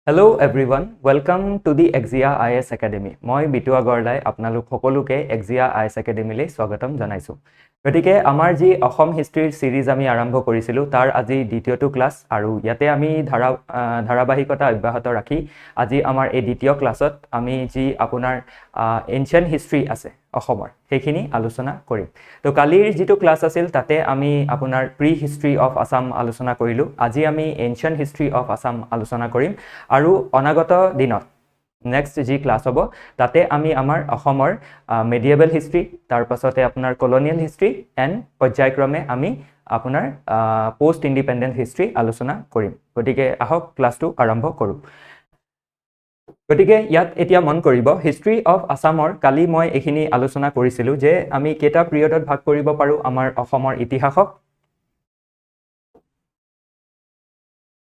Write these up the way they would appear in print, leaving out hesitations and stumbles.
Hello everyone, welcome to the Exia IS Academy. মই বিটুৱা গৰলাই আপোনালোক সকলোকে Exia IS Academy লৈ স্বাগতম জনাইছো। গতিকে আমাৰ যি অসম হিষ্ট্ৰীৰ সিৰিজ আমি আৰম্ভ কৰিছিলো তাৰ আজি দ্বিতীয়টো ক্লাস আৰু ইয়াতে আমি ধাৰাবাহিকতা অব্যাহত ৰাখি আজি আমাৰ এই দ্বিতীয় ক্লাছত আমি যি আপোনাৰ এনশিয়েন্ট হিষ্ট্ৰী আছে অসমৰ সেইখিনি আলোচনা কৰিম। তো কালিৰ যেটো ক্লাস আছিল তাতে আমি আপোনাৰ প্ৰি হিষ্ট্ৰী অফ আসাম আলোচনা কৰিলো। আজি আমি এনশিয়েন্ট হিষ্ট্ৰী অফ আসাম আলোচনা কৰিম আৰু অনাগত দিনত নেক্সট যি ক্লাস হ'ব তাতে আমি আমাৰ অসমৰ মেডিয়েবল হিষ্ট্ৰী তাৰ পাছতে আপোনাৰ কলোনিয়েল হিষ্ট্ৰী এণ্ড পৰ্যায়ক্ৰমে আমি আপোনাৰ পোষ্ট ইন্ডিপেন্ডেন্ট হিষ্ট্ৰী আলোচনা কৰিম। গতিকে আহক ক্লাসটো আৰম্ভ কৰো। গতিকে ইয়াত এতিয়া মন কৰিব হিষ্ট্ৰী অফ আসামৰ কালি মই এখিনি আলোচনা কৰিছিলো যে আমি কেটা পিৰিয়ডত ভাগ কৰিব পাৰো আমাৰ অসমৰ ইতিহাসক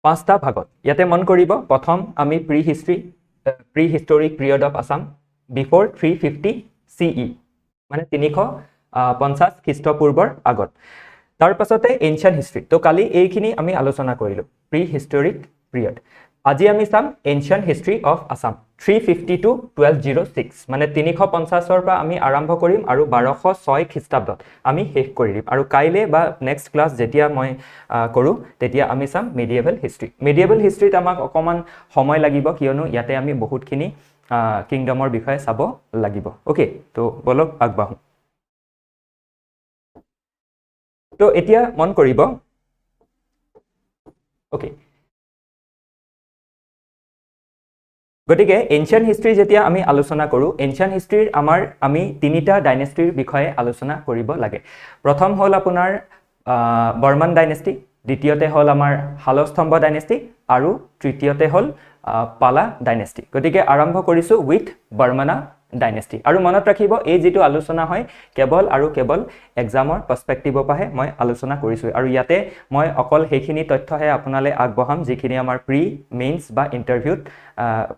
পাঁচটা ভাগত। ইয়াতে মন কৰিব প্ৰথম আমি pre historic period of Assam বিফোৰ 350 CE মানে 350 খ্ৰীষ্টপূৰ্বৰ আগত। তাৰ পাছতে এনশিয়েন্ট হিষ্ট্ৰী। তো কালি এইখিনি আমি আলোচনা কৰিলো প্ৰি হিষ্টৰিক পিৰিয়ড। আজি আমি চাম ancient history of Assam 350 to 1206 মানে 350 পৰা আমি আৰম্ভ কৰিম আৰু 1206 খ্ৰীষ্টাব্দত আমি শেষ কৰি দিম। আৰু কাইলে বা নেক্সট ক্লাস যেতিয়া মই কৰো তেতিয়া আমি চাম মেডিয়েবল হিষ্ট্ৰী। মেডিয়েবল হিষ্ট্ৰীত আমাক অকমান সময় লাগিব কিয়নো ইয়াতে আমি বহুতখিনি কিংডমৰ বিষয়ে চাব লাগিব। ওকে, তো বলক আগবাঢ়ো। তো এতিয়া মন কৰিব ওকে গতিকে এনশিয়েন্ট হিষ্ট্ৰী যেতিয়া আমি আলোচনা কৰো এনশিয়েন্ট হিষ্ট্ৰীৰ আমি তিনিটা ডাইনেষ্টিৰ বিষয়ে আলোচনা কৰিব লাগে। প্ৰথম হ'ল আপোনাৰ বৰ্মন ডাইনেষ্টি, দ্বিতীয়তে হ'ল আমাৰ হালস্তম্ভ ডাইনেষ্টি আৰু তৃতীয়তে হ'ল পালা ডাইনেষ্টি। গতিকে আৰম্ভ কৰিছো উইথ বৰ্মনা ডাইনেষ্টি। আৰু মনত ৰাখিব এই যেটো আলোচনা হয় কেৱল আৰু কেৱল এক্সামৰ পাৰ্সপেক্টিভৰ পৰাহে মই আলোচনা কৰিছো আৰু ইয়াতে মই অকল সেইখিনি তথ্যহে আপোনালৈ আগবঢ়াম যিখিনি আমাৰ প্ৰি মেইনছ বা ইন্টাৰভিউত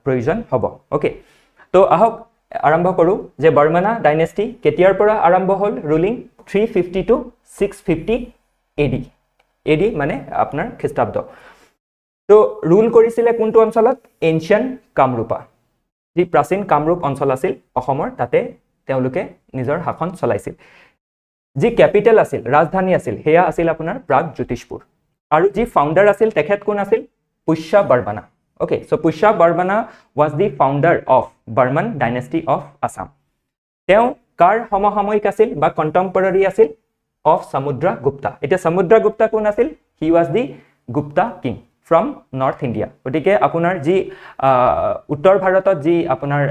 প্ৰয়োজন হ'ব। ওকে, তো আহক আৰম্ভ কৰো যে বৰ্মনা ডাইনেষ্টি কেতিয়াৰ পৰা আৰম্ভ হ'ল ৰুলিং 350 to 650 AD মানে আপোনাৰ খ্ৰীষ্টাব্দ। তো ৰুল কৰিছিলে কোনটো অঞ্চলত এনশিয়েন্ট কামৰূপা যি প্ৰাচীন কামৰূপ অঞ্চল আছিল অসমৰ তাতে তেওঁলোকে নিজৰ শাসন চলাইছিল। যি ক্যাপিটেল আছিল ৰাজধানী আছিল হেয়া আছিল আপোনাৰ প্ৰাগজ্যোতিষপুৰ আৰু যি ফাউণ্ডাৰ আছিল তেখেত কোন আছিল Pushya Varmana. Okay, so Pushya Varmana was the founder of Burman dynasty of Assam. তেওঁ কাৰ সমসাময়িক আছিল বা কন্টেম্পৰাৰী আছিল of Samudragupta. এতিয়া Samudragupta কোন আছিল? He was the Gupta king from North India. গতিকে আপোনাৰ যি উত্তৰ ভাৰতত যি আপোনাৰ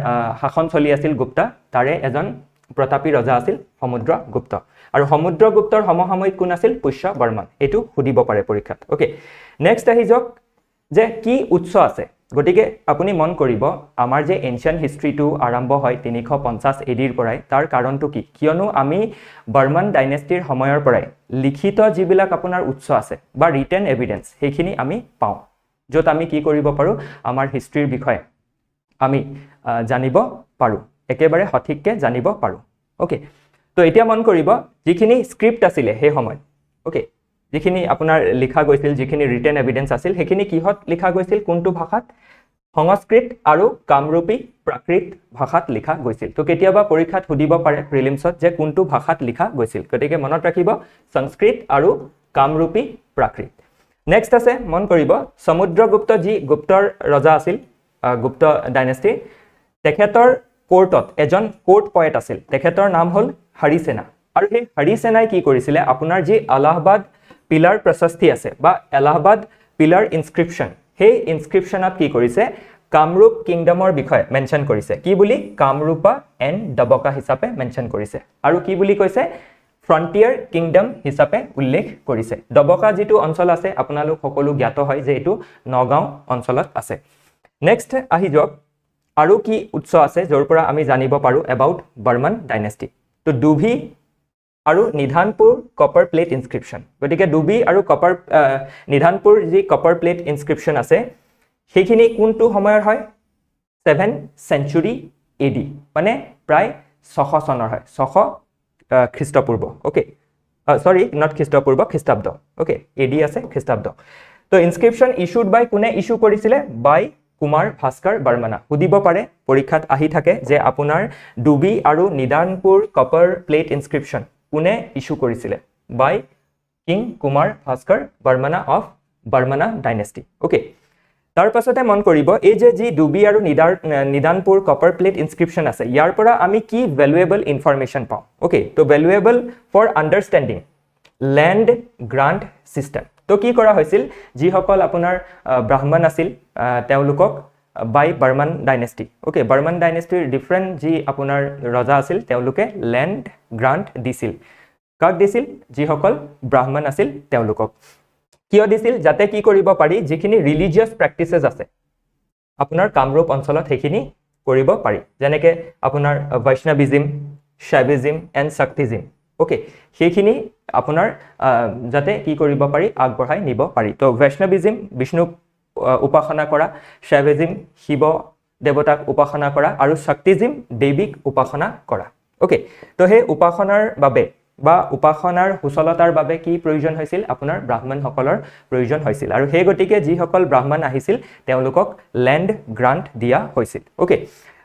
শাসন চলি আছিল গুপ্তা তাৰে এজন প্ৰতাপী ৰজা আছিল সমুদ্ৰগুপ্ত আৰু সমুদ্ৰগুপ্তৰ সমসাময়িক কোন আছিল পুষ্য বৰ্মন। এটো সুধিব পাৰে পৰীক্ষাত। ওকে, নেক্সট আহি যাওক যে কি উৎস আছে। গতিকে আপুনি মন কৰিব আমাৰ যে এনশিয়েন্ট হিষ্ট্ৰীটো আৰম্ভ হয় 350 ADৰ পৰাই তাৰ কাৰণটো কি কিয়নো আমি বৰ্মন ডাইনেষ্টিৰ সময়ৰ পৰাই লিখিত যিবিলাক আপোনাৰ উৎস আছে বা ৰিটেন এভিডেন্স সেইখিনি আমি পাওঁ য'ত আমি কি কৰিব পাৰো আমাৰ হিষ্ট্ৰীৰ বিষয়ে আমি জানিব পাৰো একেবাৰে সঠিককে জানিব পাৰো। ওকে, তো এতিয়া মন কৰিব যিখিনি স্ক্ৰিপ্ট আছিলে সেই সময় ওকে যিখিনি আপোনাৰ লিখা গৈছিল যিখিনি ৰিটেন এভিডেন্স আছিল সেইখিনি কিহত লিখা গৈছিল কোনটো ভাষাত সংস্কৃত আৰু কামৰূপী প্ৰাকৃত ভাষাত লিখা গৈছিল। তো কেতিয়াবা পৰীক্ষাত সুধিব পাৰে প্ৰিলিমছত যে কোনটো ভাষাত লিখা গৈছিল। গতিকে মনত ৰাখিব সংস্কৃত আৰু কামৰূপী প্ৰাকৃত। নেক্সট আছে মন কৰিব সমুদ্ৰগুপ্ত যি গুপ্তৰ ৰজা আছিল গুপ্ত ডাইনেষ্টি তেখেতৰ কোৰ্টত এজন কোৰ্ট পয়েট আছিল তেখেতৰ নাম হ'ল হৰিসেনা আৰু সেই হৰিসেনাই কি কৰিছিলে আপোনাৰ যি এলাহাবাদ পিলাৰ প্ৰশস্তি আছে বা এলাহাবাদ পিলাৰ ইনস্ক্ৰিপশন সেই ইনস্ক্ৰিপশনত কি কৰিছে কামৰূপ কিংডমৰ বিষয়ে মেনশন কৰিছে কি বুলি কামৰূপা এণ্ড ডবকা হিচাপে মেনশন কৰিছে আৰু কি বুলি কৈছে ফ্ৰন্টিয়াৰ কিংডম হিচাপে উল্লেখ কৰিছে। ডবকা যেটো অঞ্চল আছে আপোনালোক সকলো জ্ঞাত হয় যে এটো নগাঁও অঞ্চলত আছে। নেক্সট আহি যাওক আৰু কি উৎস আছে যৰ পৰা আমি জানিব পাৰো এবাউট বৰ্মন ডাইনেষ্টি। তো ডুভি আৰু নিধানপুৰ কপাৰ প্লেট ইনস্ক্ৰিপশন। গতিকে ডুবি আৰু নিধানপুৰ যি কপাৰ প্লেট ইনস্ক্ৰিপশন আছে সেইখিনি কোনটো সময়ৰ হয় 7th century AD মানে প্ৰায় 600 চনৰ হয় 600 খ্ৰীষ্টপূৰ্ব। ওকে, সৰি নট খ্ৰীষ্টপূৰ্ব খ্ৰীষ্টাব্দ। ওকে, AD আছে খ্ৰীষ্টাব্দ। তো ইনস্ক্ৰিপশন ইস্যুড বাই কোনে ইস্যু কৰিছিলে বাই কুমাৰ ভাস্কৰ বৰ্মনা সুধিব পাৰে পৰীক্ষাত আহি থাকে যে আপোনাৰ ডুবি আৰু নিদানপুৰ কপাৰ প্লেট ইনস্ক্ৰিপশ্যন কোনে ইস্যু কৰিছিলে by king Kumar Bhaskar Varmana of Varmana dynasty okay তাৰ পাছতে মন কৰিব এই যে যি ডুবি আৰু নিদানপুৰ কপাৰ প্লেট ইনস্ক্ৰিপশ্যন আছে ইয়াৰ পৰা আমি কি ভ্যালুয়েবল ইনফৰমেশ্যন পাওঁ ওকে তো valuable for understanding land grant system তো কি কৰা হৈছিল যিসকল আপোনাৰ ব্ৰাহ্মণ আছিল তেওঁলোকক by Varman dynasty okay Varman ডাইনেষ্টিৰ ডিফাৰেণ্ট যি আপোনাৰ ৰজা আছিল তেওঁলোকে ল্যান্ড গ্ৰান্ট দিছিল কাক দিছিল যিসকল ব্ৰাহ্মণ আছিল তেওঁলোকক কিয় দিছিল যাতে কি কৰিব পাৰি যিখিনি ৰিলিজিয়াছ প্ৰেক্টিসেস আছে আপোনাৰ কামৰূপ অঞ্চলত সেইখিনি কৰিব পাৰি যেনেকৈ আপোনাৰ বৈষ্ণৱিজম শৈৱিজম এণ্ড শক্তিজম ওকে সেইখিনি আপোনাৰ যাতে কি কৰিব পাৰি আগবঢ়াই নিব পাৰি তো বৈষ্ণৱিজম বিষ্ণু উপাসনা কৰা শৈৱিজম শিৱ দেৱতাক উপাসনা কৰা আৰু শক্তিজম দেৱীক উপাসনা কৰা ওকে তো সেই উপাসনাৰ বাবে বা উপাসনাৰ হুচলতাৰ বাবে কি প্ৰয়োজন হৈছিল আপোনাৰ ব্ৰাহ্মণসকলৰ প্ৰয়োজন হৈছিল আৰু সেই গতিকে যিসকল ব্ৰাহ্মণ আহিছিল তেওঁলোকক ল্যান্ড গ্ৰান্ট দিয়া হৈছিল ওকে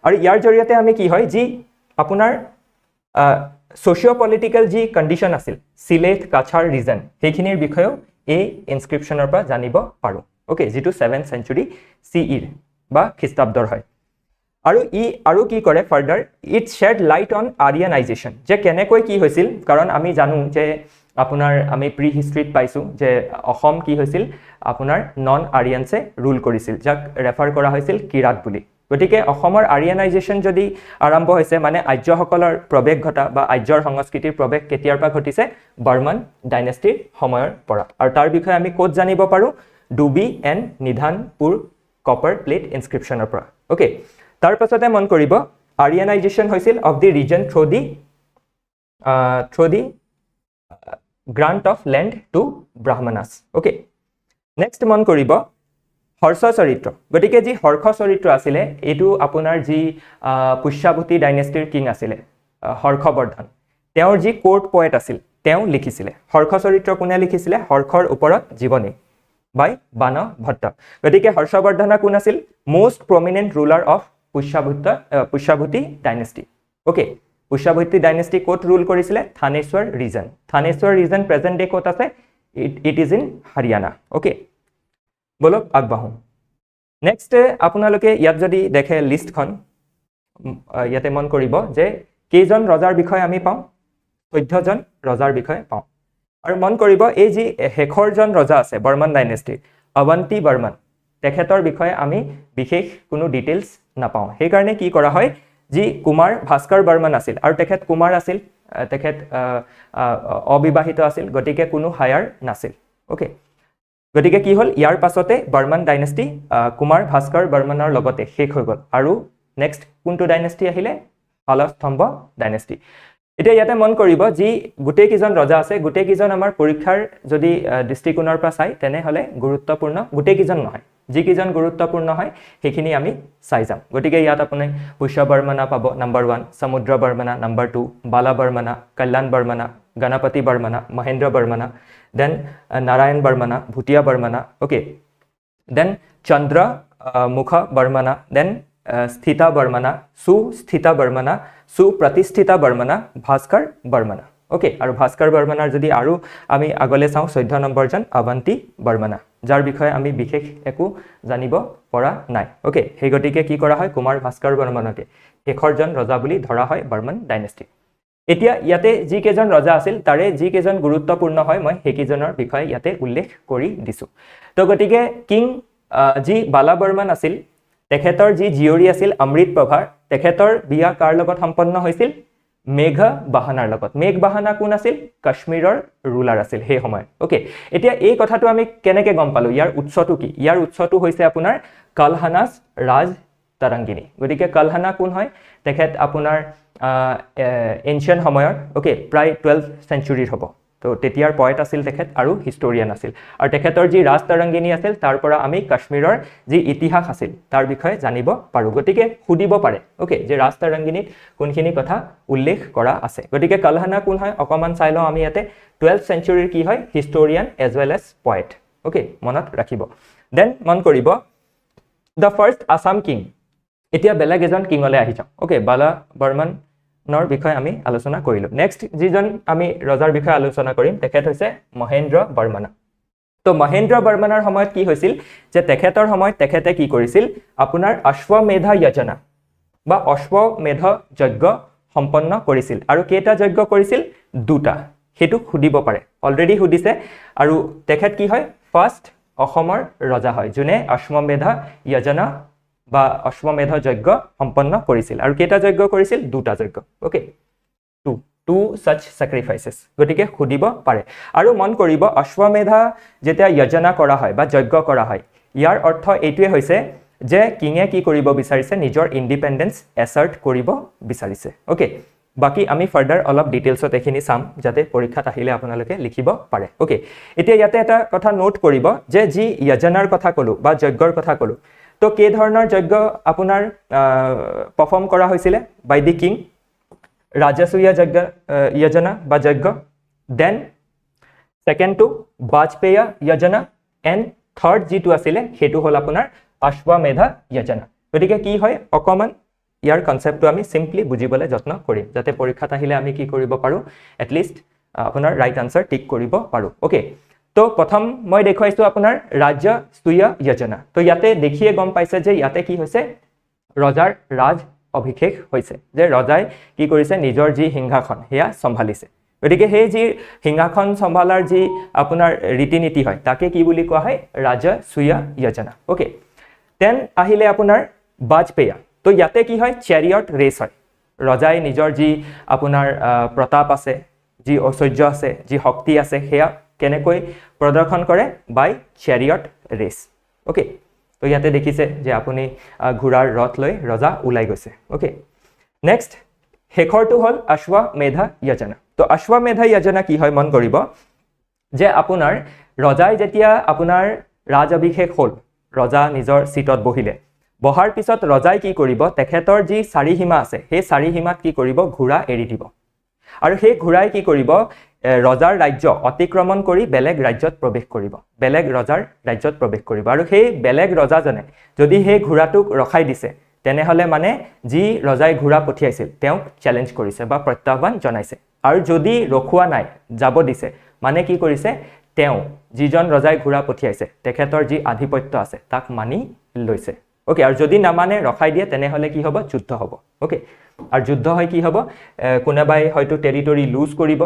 আৰু ইয়াৰ জৰিয়তে আমি কি হয় যি আপোনাৰ সোশিও পলিটিক্যাল যি কন্ডিশন আছিল সিলেট কাছাৰ ৰিজন সেইখিনিৰ বিষয়েও এই ইনস্ক্ৰিপশ্যনৰ পৰা জানিব পাৰো ওকে যেটো 7th century CE বা খ্ৰীষ্টাব্দৰ হয় আৰু কি কৰে further it shed light on Aryanization যে কেনেকৈ কি হৈছিল কাৰণ আমি জানো যে আপোনাৰ আমি প্ৰি হিষ্ট্ৰীত পাইছো যে অসম কি হৈছিল আপোনাৰ নন আৰিয়ানছে ৰুল কৰিছিল যাক ৰেফাৰ কৰা হৈছিল কিৰাত বুলি গতিকে অসমৰ আৰিয়ানাইজেশ্যন যদি আৰম্ভ হৈছে মানে আৰ্যসকলৰ প্ৰৱেশ ঘটা বা আৰ্যৰ সংস্কৃতিৰ প্ৰৱেশ কেতিয়াৰ পৰা ঘটিছে বৰ্মন ডাইনেষ্টিৰ সময়ৰ পৰা আৰু তাৰ বিষয়ে আমি ক'ত জানিব পাৰো Dubi and Nidhanpur copper plate ইনস্ক্ৰিপশ্যনৰ পৰা ওকে তাৰ পাছতে মন কৰিব আৰিয়ানাইজেশ্যন হৈছিল of the region through the grant of land to Brahmanas okay next মন কৰিব হৰ্ষ চৰিত্ৰ গতিকে যি হৰ্ষ চৰিত্ৰ আছিলে এটো আপোনাৰ যি পুষ্যভূতি ডাইনেষ্টিৰ কিং আছিলে হৰ্ষবৰ্ধন তেওঁৰ যি কোৰ্ট পোয়েট আছিল তেওঁ লিখিছিলে হৰ্ষ চৰিত্ৰ কোনে লিখিছিলে হৰ্ষৰ ওপৰত জীৱনী বাই বান ভট্ট গতিকে হৰ্ষবৰ্ধন কোন আছিল most prominent ruler of Pushyabhuti dynasty okay Pushyabhuti dynasty কোট ৰুল কৰিছিলে থানেশ্বৰ ৰিজন প্ৰেজেন্ট ডে কোট আছে it is in Haryana okay বলক আগবাঢ়ো নেক্সট আপোনালোকে ইয়াত যদি দেখে লিষ্টখন ইয়াতে মন কৰিব যে কেইজন ৰজাৰ বিষয়ে আমি পাওঁ 14 জন ৰজাৰ বিষয়ে পাওঁ আৰু মন কৰিব এই যি শেখৰজন ৰজা আছে বৰ্মন ডাইনেষ্টিৰ অৱন্তী বৰ্মন তেখেতৰ বিষয়ে আমি বিশেষ কোনো ডিটেইলছ নাপাওঁ সেই কাৰণে কি কৰা হয় যি কুমাৰ ভাস্কৰ বৰ্মন আছিল আৰু তেখেত কুমাৰ আছিল তেখেত অবিবাহিত আছিল গতিকে কোনো হায়াৰ নাছিল ওকে গতিকে কি হল ইয়াৰ পাছতে বৰ্মন ডাইনেষ্টি কুমাৰ ভাস্কৰ বৰ্মনৰ লগতে শেষ হৈ গল আৰু নেক্সট কোনটো ডাইনেষ্টি আহিলে পালস্তম্ভ ডাইনেষ্টি এতিয়া ইয়াতে মন কৰিব যি গুটেই কিজন ৰজা আছে গুটেই কিজন আমাৰ পৰীক্ষাৰ যদি দৃষ্টিকোণৰ পৰা চাই তেনে হলে গুৰুত্বপূৰ্ণ গুটেই কিজন নহয় যি কিজন গুৰুত্বপূৰ্ণ হয় সেইখিনি আমি চাই যাম গতিকে ইয়াত আপুনি পুষ্য বৰ্মনা পাব নম্বৰ 1 সমুদ্ৰ বৰ্মনা number 2 Bala Varmana Kalyan Varmana Ganapati Varmana Mahendra Varmana then Narayan Varmana Bhutiya Varmana okay then Chandra Mukha Varmana then Sthita Varmana Susthita Varmana Supratishthita Varmana Bhaskar Varmana okay আৰু ভাস্কৰ বৰ্মনাৰ যদি আৰু আমি আগলে চাওঁ 14 নম্বৰ জন অৱন্তী বৰ্মনা যাৰ বিষয়ে আমি বিশেষ একো জানিব পৰা নাই ওকে সেই গতিকে কি কৰা হয় কুমাৰ ভাস্কৰ বৰ্মনকে শেখৰজন ৰজা বুলি ধৰা হয় বৰ্মন ডাইনেষ্টি এতিয়া ইয়াতে যি কেজন ৰজা আছিল তাৰে যি কেজন গুৰুত্বপূৰ্ণ হয় মই সেইকেজনৰ বিষয়ে ইয়াতে উল্লেখ কৰি দিছো তো গতিকে কিং যি বালা বৰ্মন আছিল তেখেতৰ যি জিয়ৰী আছিল অমৃত প্ৰভাৰ তেখেতৰ বিয়া কাৰ লগত সম্পন্ন হৈছিল মেঘ বাহানাৰ লগত মেঘ বাহানা কোন আছিল কাশ্মীৰৰ ৰুলাৰ আছিল সেই সময় ওকে এতিয়া এই কথাটো আমি কেনেকে গম পালো ইয়াৰ উৎসটো কি ইয়াৰ উৎসটো হৈছে আপোনাৰ কালহানাস ৰাজ তৰংগিনী গতিকে কালহানা কোন হয় তেখেত আপোনাৰ এনশিয়েন্ট সময়ৰ ওকে প্ৰায় 12th century হ'ব তো তেতিয়াৰ পয়েট আছিল তেখেত আৰু হিষ্টৰিয়ান আছিল আৰু তেখেতৰ যি ৰাজ তৰংগিনী আছিল তাৰ পৰা আমি কাশ্মীৰৰ যি ইতিহাস আছিল তাৰ বিষয়ে জানিব পাৰো গতিকে সুধিব পাৰে ওকে যে ৰাজ তৰংগিনীত কোনখিনি কথা উল্লেখ কৰা আছে গতিকে কালহানা কোন হয় অকমান চাই লওঁ আমি ইয়াতে 12th century কি হয় historian as well as poet okay মনত ৰাখিব দেন মন কৰিব দ্য ফাৰ্ষ্ট আছাম কিং এতিয়া বেলেগ এজন কিঙলৈ আহি যাওঁ ওকে বালা বৰ্মনৰ বিষয়ে আমি আলোচনা কৰিলোঁ নেক্সট যিজন আমি ৰজাৰ বিষয়ে আলোচনা কৰিম তেখেত হৈছে মহেন্দ্ৰ বৰ্মন তো মহেন্দ্ৰ বৰ্মনৰ সময়ত কি হৈছিল যে তেখেতৰ সময়ত তেখেতে কি কৰিছিল আপোনাৰ অশ্বমেধ যজ্ঞ বা অশ্বমেধ যজ্ঞ সম্পন্ন কৰিছিল আৰু কেইটা যজ্ঞ কৰিছিল দুটা হেতু খুদিব পাৰে অলৰেডি খুদিছে আৰু তেখেত কি হয় ফাৰ্ষ্ট অসমৰ ৰজা হয় যোনে অশ্বমেধ যজ্ঞ বা অশ্বমেধ যজ্ঞ সম্পন্ন কৰিছিল আৰু কেইটা যজ্ঞ কৰিছিল দুটা যজ্ঞ ওকে টু such sacrifices গতিকে খুদিব পাৰে আৰু মন কৰিব অশ্বমেধ যেতিয়া যজ্ঞ কৰা হয় বা যজ্ঞ কৰা হয় ইয়াৰ অৰ্থ এইটোৱে হৈছে যে কিঙে কি কৰিব বিচাৰিছে নিজৰ ইন্ডিপেন্ডেন্স এসাৰ্ট কৰিব বিচাৰিছে ওকে বাকি আমি ফাৰ্দাৰ অলপ ডিটেইলছত এখিনি চাম যাতে পৰীক্ষাত আহিলে আপোনালোকে লিখিব পাৰে ওকে এতিয়া ইয়াতে এটা কথা নোট কৰিব যে যি যজ্ঞৰ কথা কলো বা যজ্ঞৰ কথা কলো তো কে ধৰণৰ যজ্ঞ আপোনাৰ পাৰফৰ্ম কৰা হৈছিল বাই দি কিং ৰাজসূয় যজ্ঞ বা যজ্ঞ দেন সেকেন্ড টু বাজপেয় যজ্ঞ এন্ড থাৰ্ড যিটো আছিল হেতু হল আপোনাৰ অশ্বমেধ যজ্ঞ গতিকে কি হয় অকমান ইয়াৰ কনসেপ্টটো আমি সিম্পলি বুজিবলৈ যত্ন কৰিম যাতে পৰীক্ষাত আহিলে আমি কি কৰিব পাৰো এট লিষ্ট আপোনাৰ ৰাইট আনসাৰ টিক কৰিব পাৰো ওকে তো প্ৰথম মই দেখাইছো আপোনাৰ ৰাজসূয় যজ্ঞ তো ইয়াতে দেখিয়ে গম পাইছে যে ইয়াতে কি হৈছে ৰজাৰ ৰাজ অভিষেক হৈছে যে ৰজাই কি কৰিছে নিজৰ যি সিংহাসন হেয়া সম্ভালিছে গতিকে হে যি সিংহাসন সম্ভালাৰ যি আপোনাৰ ৰীতি-নীতি হয় তাকে কি বুলি কোৱা হয় ৰাজসূয় যজ্ঞ ওকে দেন আহিলে আপোনাৰ বাজপেয় তো ইয়াতে কি হয় চেৰিয়ট ৰেচ হয় ৰজাই নিজৰ যি আপোনাৰ প্ৰতাপ আছে যি ঐশ্বৰ্য আছে যি শক্তি আছে হেয়া কেনেকৈ প্ৰদৰ্শন কৰে বাই চেৰিয়ট ৰেচ ওকে তো ইয়াতে দেখিছে যে আপুনি ঘোঁৰাৰ ৰথ লৈ ৰজা উলাই গৈছে ওকে নেক্সট শেখৰটো হল অশ্বমেধ যজ্ঞ তো অশ্বমেধ যজ্ঞ কি হয় মন কৰিব যে আপোনাৰ ৰজাই যেতিয়া আপোনাৰ ৰাজ অভিষেক হল ৰজা নিজৰ সিটত বহিলে বহাৰ পিছত ৰজাই কি কৰিব তেখেতৰ যি চাৰি সীমা আছে সেই চাৰি সীমাত কি কৰিব ঘোঁৰা এৰি দিব আৰু সেই ঘোঁৰাই কি কৰিব ৰজাৰ ৰাজ্য অতিক্ৰমণ কৰি বেলেগ ৰাজ্যত প্ৰৱেশ কৰিব বেলেগ ৰজাৰ ৰাজ্যত প্ৰৱেশ কৰিব আৰু সেই বেলেগ ৰজাজনে যদি সেই ঘোঁৰাটোক ৰখাই দিছে তেনেহলে মানে যি ৰজাই ঘোঁৰা পঠিয়াইছিল তেওঁক চ্যালেঞ্জ কৰিছে বা প্ৰত্যাহ্বান জনাইছে আৰু যদি ৰখোৱা নাই যাব দিছে মানে কি কৰিছে তেওঁ যিজন ৰজাই ঘোঁৰা পঠিয়াইছে তেখেতৰ যি আধিপত্য আছে তাক মানি লৈছে ওকে আৰু যদি নামানে ৰখাই দিয়ে তেনেহলে কি হ'ব যুদ্ধ হ'ব ওকে আৰু যুদ্ধ হয় কি হ'ব কোনাবাই হয়তো টেৰিটৰি লুজ কৰিব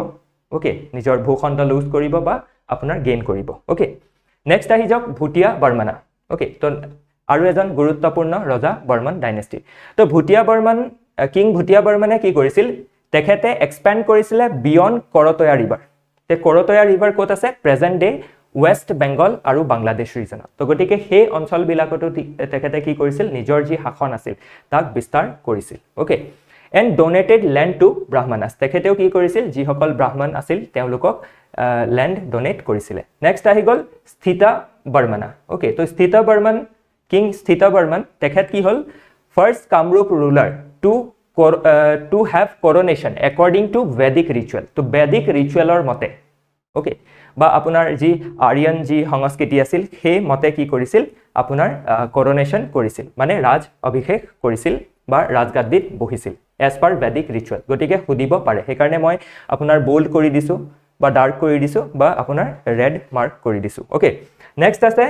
ওকে নিজৰ ভূখণ্ড লুজ কৰিব বা আপোনাৰ গেইন কৰিব ওকে নেক্সট আহি যাওক ভুটিয়া বৰ্মন ওকে তো আৰু এজন গুৰুত্বপূৰ্ণ ৰজা বৰ্মন ডাইনেষ্টি তো ভুটিয়া বৰ্মন কিং ভুটিয়া বৰ্মনে কি কৰিছিল তেখেতে এক্সপেন্ড কৰিছিল বিয়ন্ড কৰতয়া ৰিভাৰ তে কৰতয়া ৰিভাৰ ক'ত আছে প্ৰেজেন্ট ডে ওয়েস্ট বেংগল আৰু বাংলাদেশ ৰিজন তো গতিকে সেই অঞ্চল বিলাকতো তেখেতে কি কৰিছিল নিজৰ যি শাসন আছিল তাক বিস্তাৰ কৰিছিল okay and donated land to Brahmanas তেখেতেও কি কৰিছিল যিসকল ব্ৰাহ্মণ আছিল তেওঁলোকক ল্যান্ড ডোনেট কৰিছিল নেক্সট আহি গল স্থিতা বৰ্মন ওকে তো স্থিতা বৰ্মন কিং স্থিতা বৰ্মন তেখেত কি হল first Kamarupa ruler to have coronation according to Vedic ritual তো ভেদিক ৰিচুৱেলৰ মতে ওকে বা আপোনাৰ যি আৰিয়ান যি সংস্কৃতি আছিল সেই মতে কি কৰিছিল আপোনাৰ কোৰোনেশন কৰিছিল মানে ৰাজ অভিষেক কৰিছিল বা ৰাজগাদ্দিত বহিছিল এজ পাৰ ভেদিক ৰিচুৱেল গতিকে খুদিব পাৰে সেইকাৰণে মই আপোনাৰ বোল্ড কৰি দিছো বা ডাৰ্ক কৰি দিছো বা আপোনাৰ ৰেড মাৰ্ক কৰি দিছো ওকে নেক্সট আছে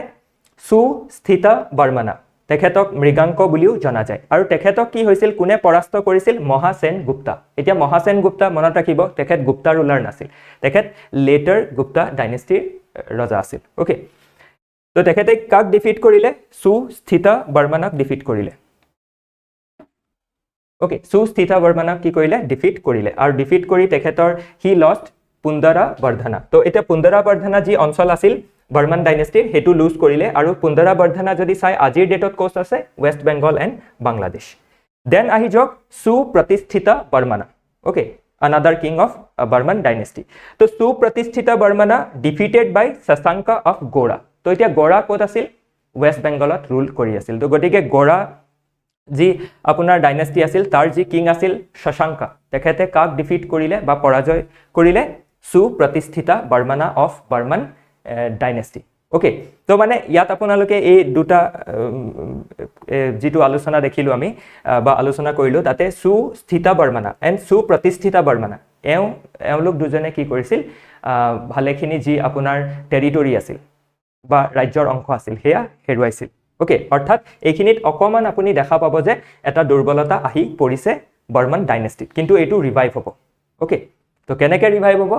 সুস্থিতা বৰ্মন তেখেতক মৃগাংক বুলিও জনা যায় আৰু তেখেতক কি হৈছিল কোনে পৰাস্ত কৰিছিল মহাসেন গুপ্তা এতিয়া মহাসেন গুপ্তা মনত ৰাখিব তেখেত গুপ্তা ৰুলাৰ নাছিল তেখেত লেটাৰ গুপ্তা ডাইনেষ্টিৰ ৰজা আছিল ওকে তো তেখেতে কাক ডিফিট কৰিলে সুস্থিতা বৰ্মনক ডিফিট কৰিলে ওকে সুস্থিতা বৰ্মনক কি কৰিলে ডিফিট কৰিলে আৰু ডিফিট কৰি তেখেতৰ হি লষ্ট পুন্দৰা বৰ্ধনা তো এটা পুন্দৰা বৰ্ধনা যি অঞ্চল আছিল বৰ্মন ডাইনেষ্টিৰ হেতু লুজ কৰিলে আৰু পুন্দৰা বৰ্ধনা যদি চাই আজিৰ ডেটত কোষ্ট আছে West Bengal and Bangladesh then আহি যাওক Supratishthita Varman okay another king of Burman dynasty তো Supratishthita Varman defeated by Shashanka of Gauda তো এতিয়া গোৰা ক'ত আছিল ওয়েস্ট বেংগলত ৰুল কৰি আছিল তো গতিকে গোৰা যি আপোনাৰ ডাইনেষ্টি আছিল তাৰ যি কিং আছিল শশাঙ্ক তেখেতে কাক ডিফিট কৰিলে বা পৰাজয় কৰিলে Supratishthita Varman of Varman dynasty okay তো মানে ইয়াত আপোনালোকে এই দুটা যিটো আলোচনা দেখিলোঁ আমি বা আলোচনা কৰিলোঁ তাতে সুস্থিতা বৰ্মনা এণ্ড সুপ্ৰতিষ্ঠিতা বৰ্মনা এওঁলোক দুজনে কি কৰিছিল ভালেখিনি যি আপোনাৰ টেৰিটৰি আছিল বা ৰাজ্যৰ অংশ আছিল সেয়া হেৰুৱাইছিল ওকে অৰ্থাৎ এইখিনিত অকমান আপুনি দেখা পাব যে এটা দুৰ্বলতা আহি পৰিছে বৰ্মন ডাইনেষ্টিত কিন্তু এইটো ৰিভাইভ হ'ব ওকে তো কেনেকৈ ৰিভাইভ হ'ব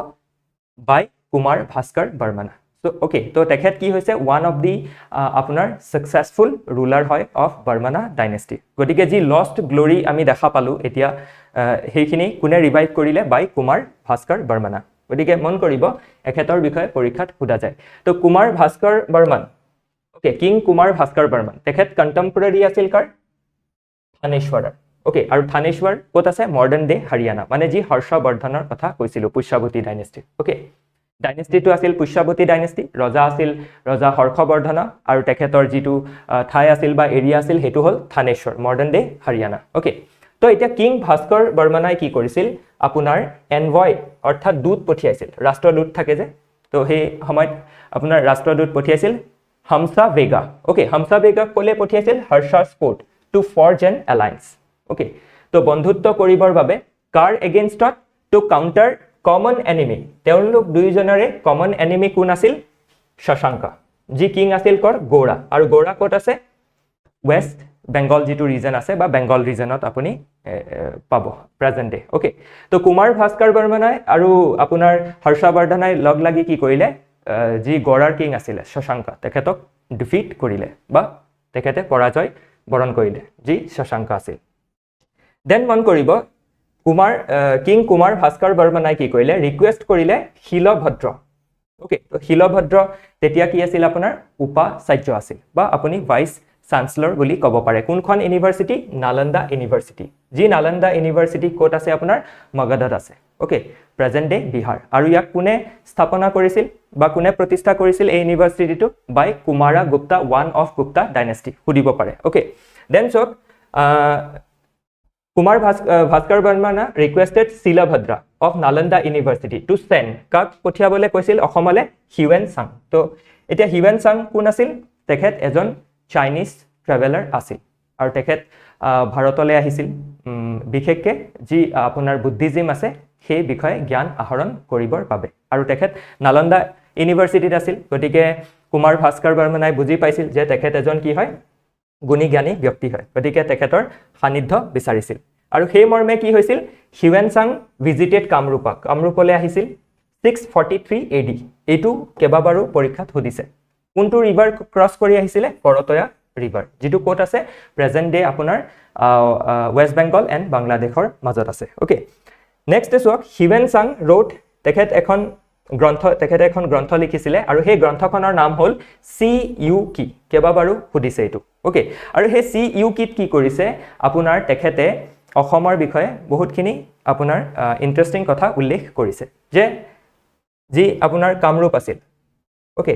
বাই কুমাৰ ভাস্কৰ বৰ্মনা So, okay, তো তেখেত কি হৈছে one of the আপোনাৰ successful ruler হয় of Barmana dynasty. গতিকে যি lost glory আমি দেখা পালো এতিয়া সেইখিনি কোনে ৰিভাইভ কৰিলে বাই কুমাৰ ভাস্কৰ বৰ্মনা গতিকে মন কৰিব এখেতৰ বিষয়ে পৰীক্ষাত সোধা যায় তো কুমাৰ ভাস্কৰ বৰ্মন ওকে কিং কুমাৰ ভাস্কৰ বৰ্মন তেখেত কণ্টেম্পৰেৰী আছিল কাৰ থানেশ্বৰৰ ওকে আৰু থানেশ্বৰ ক'ত আছে মডাৰ্ণ ডে হাৰিয়ানা মানে যি হৰ্ষবৰ্ধনৰ কথা কৈছিলোঁ পুষ্যৱতী ডাইনেষ্টি ওকে ডাইনেষ্টিটো আছিল পুষ্যৱতী ডাইনেষ্টি ৰজা আছিল ৰজা হৰ্ষবৰ্ধন আৰু তেখেতৰ যিটো ঠাই আছিল বা এৰিয়া আছিল সেইটো হ'ল Thaneswar modern day Haryana okay তো এতিয়া কিং ভাস্কৰ বৰ্মনাই কি কৰিছিল আপোনাৰ এনভয় অৰ্থাৎ দূত পঠিয়াইছিল ৰাষ্ট্ৰদূত থাকে যে তো সেই সময়ত আপোনাৰ ৰাষ্ট্ৰদূত পঠিয়াইছিল হামছা বেগা ওকে হামছা বেগাক ক'লে পঠিয়াইছিল Harsha's court to forge an alliance okay তো বন্ধুত্ব কৰিবৰ বাবে কাৰ এগেইনষ্টত টু কাউণ্টাৰ কমন এনিমি তেওঁলোক দুইজনৰে কমন এনিমি কোন আছিল শশাংকা যি কিং আছিল কৰ গৌড়া আৰু গৌড়া ক'ত আছে ৱেষ্ট বেংগল যিটো ৰিজন আছে বা বেংগল ৰিজনত আপুনি পাব প্ৰেজেন্ট ডে ওকে তো কুমাৰ ভাস্কৰ বৰ্মনাই আৰু আপোনাৰ হৰ্ষবৰ্ধনাই লগ লাগি কি কৰিলে যি গৌড়াৰ কিং আছিলে শশাংকা তেখেতক ডিফিট কৰিলে বা তেখেতে পৰাজয় বৰণ কৰিলে যি শশাংকা আছিল দেন মন কৰিব কিং কুমাৰ ভাস্কৰ বৰ্মনাই কি কৰিলে ৰিকুৱেষ্ট কৰিলে শিলভদ্ৰ ওকে তো শিলভদ্ৰ তেতিয়া কি আছিল আপোনাৰ উপাচাৰ্য আছিল বা আপুনি ভাইচ চান্সেলৰ বুলি ক'ব পাৰে কোনখন ইউনিভাৰ্চিটি নালন্দা ইউনিভাৰ্চিটি যি নালন্দা ইউনিভাৰ্চিটি ক'ত আছে আপোনাৰ মগধত আছে ওকে প্ৰেজেন্ট ডে বিহাৰ আৰু ইয়াক কোনে স্থাপনা কৰিছিল বা কোনে প্ৰতিষ্ঠা কৰিছিল এই ইউনিভাৰ্চিটিটো by Kumara Gupta one of Gupta dynasty সুধিব পাৰে ওকে দেন চক Kumar Bhaskar Varmana requested Shilabhadra of Nalanda University to send কাক পঠিয়াবলৈ কৈছিল অসমলৈ হিউৱেন চাং তো এতিয়া হিউৱেন চাং কোন আছিল তেখেত এজন চাইনিজ ট্ৰেভেলাৰ আছিল আৰু তেখেত ভাৰতলৈ আহিছিল বিশেষকৈ যি আপোনাৰ বুদ্ধিজিম আছে সেই বিষয়ে জ্ঞান আহৰণ কৰিবৰ বাবে আৰু তেখেত নালন্দা ইউনিভাৰ্চিটিত আছিল গতিকে কুমাৰ ভাস্কৰ বৰ্মনাই বুজি পাইছিল যে তেখেত এজন কি হয় গুণী জ্ঞানী ব্যক্তি হয় গতিকে তেখেতৰ সান্নিধ্য বিচাৰিছিল আৰু সেই মৰ্মে কি হৈছিল হিউৱেন চাং ভিজিটেড কামৰূপলৈ আহিছিল 643 AD এইটো কেইবাবাৰো পৰীক্ষাত সুধিছে কোনটো ৰিভাৰ ক্ৰছ কৰি আহিছিলে কৰতয়া ৰিভাৰ যিটো ক'ত আছে প্ৰেজেন্ট ডে আপোনাৰ ৱেষ্ট বেংগল এণ্ড বাংলাদেশৰ মাজত আছে ওকে নেক্সট চোৱা হিউৱেন চাং ৰোড তেখেতে এখন গ্ৰন্থ লিখিছিলে আৰু সেই গ্ৰন্থখনৰ নাম হ'ল CU কি কেইবাবাৰো সুধিছে এইটো ওকে আৰু সেই CU কিত কি কৰিছে আপোনাৰ তেখেতে অসমৰ বিষয়ে বহুতখিনি আপোনাৰ ইণ্টাৰেষ্টিং কথা উল্লেখ কৰিছে যে যি আপোনাৰ কামৰূপ আছিল ওকে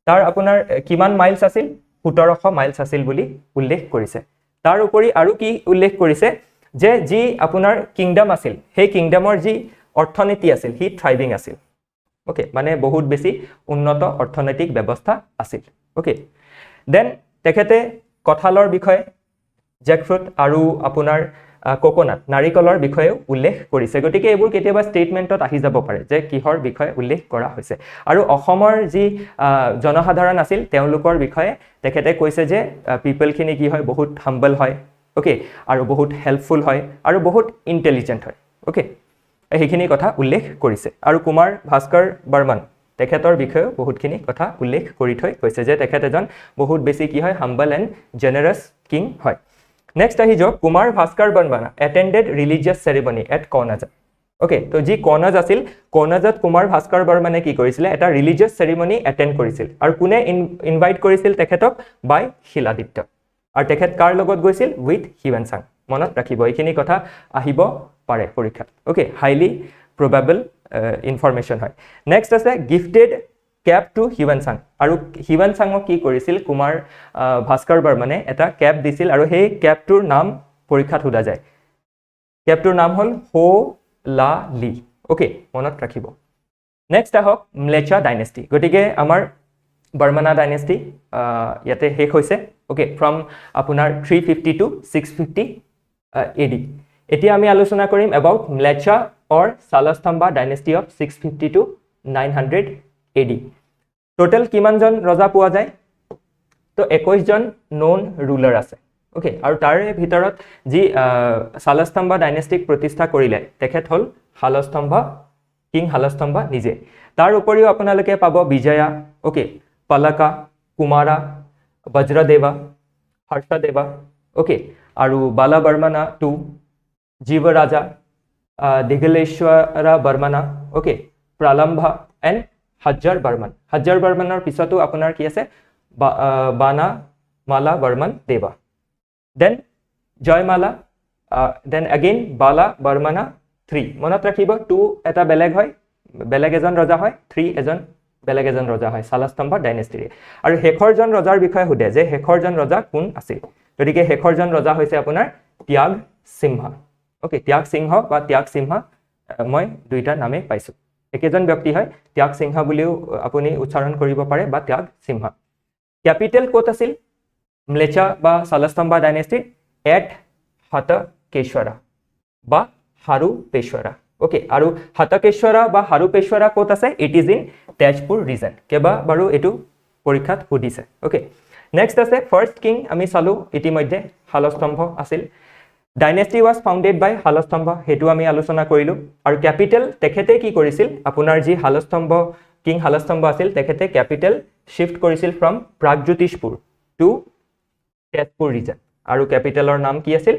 তাৰ আপোনাৰ কিমান মাইলছ আছিল 1700 মাইলছ আছিল বুলি উল্লেখ কৰিছে তাৰ উপৰি আৰু কি উল্লেখ কৰিছে যে যি আপোনাৰ কিংডম আছিল সেই কিংডমৰ যি অৰ্থনীতি আছিল হি থ্ৰাইভিং আছিল ওকে মানে বহুত বেছি উন্নত অৰ্থনৈতিক ব্যৱস্থা আছিল ওকে দেন তেখেতে কঁঠালৰ বিষয়ে জেকফ্ৰুট আৰু আপোনাৰ কোকোনাট নাৰিকলৰ বিষয়ে উল্লেখ কৰিছে গতিকে এইবোৰ কেতিয়াবা ষ্টেটমেণ্টত আহি যাব পাৰে যে কিহৰ বিষয়ে উল্লেখ কৰা হৈছে আৰু অসমৰ যি জনসাধাৰণ আছিল তেওঁলোকৰ বিষয়ে তেখেতে কৈছে যে পিপলখিনি কি হয় বহুত হাম্বল হয় ওকে আৰু বহুত হেল্পফুল হয় আৰু বহুত ইণ্টেলিজেণ্ট হয় ওকে সেইখিনি কথা উল্লেখ কৰিছে আৰু কুমাৰ ভাস্কৰ বৰ্মন তেখেতৰ বিষয়েও বহুতখিনি কথা উল্লেখ কৰি থৈ কৈছে যে তেখেত এজন বহুত বেছি কি হয় হাম্বল এণ্ড জেনাৰাছ কিং হয় নেক্সট আহি যাওক Kumar Bhaskar Varmana attended religious ceremony at Kannauj okay তো যি কৰ্ণাজ আছিল কৰ্ণাজত কুমাৰ ভাস্কৰ বৰ্মনে কি কৰিছিলে এটা ৰিলিজিয়াছ চেৰিমনি এটেণ্ড কৰিছিল আৰু কোনে ইনভাইট কৰিছিল তেখেতক বাই শিলাদিত্য আৰু তেখেত কাৰ লগত গৈছিল উইথ হিউৱেন চাং মনত ৰাখিব এইখিনি কথা আহিব পাৰে পৰীক্ষাত ওকে হাইলি প্ৰবেবল ইনফৰমেশ্যন হয় নেক্সট আছে gifted cape to Hiuen Tsang আৰু হিউৱেন চাঙক কি কৰিছিল কুমাৰ ভাস্কৰ বৰ্মনে এটা কেপ দিছিল আৰু সেই কেপটোৰ নাম পৰীক্ষাত সোধা যায় কেপটোৰ নাম হ'ল হো লা লি ওকে মনত ৰাখিব নেক্সট আহক ম্লেচ্ছা ডাইনেষ্টি গতিকে আমাৰ বৰ্মনা ডাইনেষ্টি ইয়াতে শেষ হৈছে ওকে ফ্ৰম আপোনাৰ 350 টু 650 AD এতিয়া আমি আলোচনা কৰিম about Mlechchha or Salastambha dynasty of 650 to 900 AD total কিমানজন ৰজা পোৱা যায় তো 21 জন নন ৰুলাৰ আছে ওকে আৰু তাৰে ভিতৰত যি শালস্তম্ভা ডাইনেষ্টিক প্ৰতিষ্ঠা কৰিলে তেখেত হল শালস্তম্ভা কিং শালস্তম্ভা নিজে তাৰ উপৰিও আপোনালোকে পাব বিজয়া ওকে পালাকা কুমাৰা বজ্ৰদেৱা হৰ্ষদেৱা ওকে আৰু Bala Varmana two Jivaraja Digaleshwara Varmana okay Pralambha and Harjjara বৰ্মনৰ পিছতো আপোনাৰ কি আছে Vanamala Varman Deva then Jayamala then again Bala Varmana 3 মনত ৰাখিব 2 এটা বেলেগ হয় বেলেগ এজন ৰজা হয় 3 এজন বেলেগ এজন ৰজা হয় শালস্তম্ভা ডাইনেষ্টিৰ আৰু শেষৰজন ৰজাৰ বিষয়ে সুধে যে শেষৰজন ৰজা কোন আছিল গতিকে শেষৰজন ৰজা হৈছে আপোনাৰ ত্যাগ সিংহা ওকে ত্যাগ সিংহ বা ত্যাগ সিংহা মই দুইটা নামে পাইছো একেজন ব্যক্তি হয় ত্যাগ সিংহা বুলিও আপুনি উচ্চাৰণ কৰিব পাৰে বা ত্যাগ সিংহা ক্যাপিটেল কোট আছিল ম্লেচ্ছা বা শালস্তম্ভা ডাইনেষ্টিৰ এট হতকেশ্বৰা বা হাৰুপেশ্বৰা ওকে আৰু হতকেশ্বৰা বা হাৰুপেশ্বৰা কোট আছে it is in Tezpur region কেবা বাৰু এটো পৰীক্ষাত সুধিছে ওকে নেক্সট আছে ফাৰ্স্ট কিং আমি চালো ইতিমধ্যে শালস্তম্ভ আছিল dynasty was founded by Salastambha হেতু আমি আলোচনা কৰিলো আৰু ক্যাপিটেল তেখেতে কি কৰিছিল আপোনাৰ যি শালস্তম্ভ কিং শালস্তম্ভ আছিল তেখেতে ক্যাপিটেল শিফট কৰিছিল from Pragjyotishpur to Tezpur region আৰু ক্যাপিটেলৰ নাম কি আছিল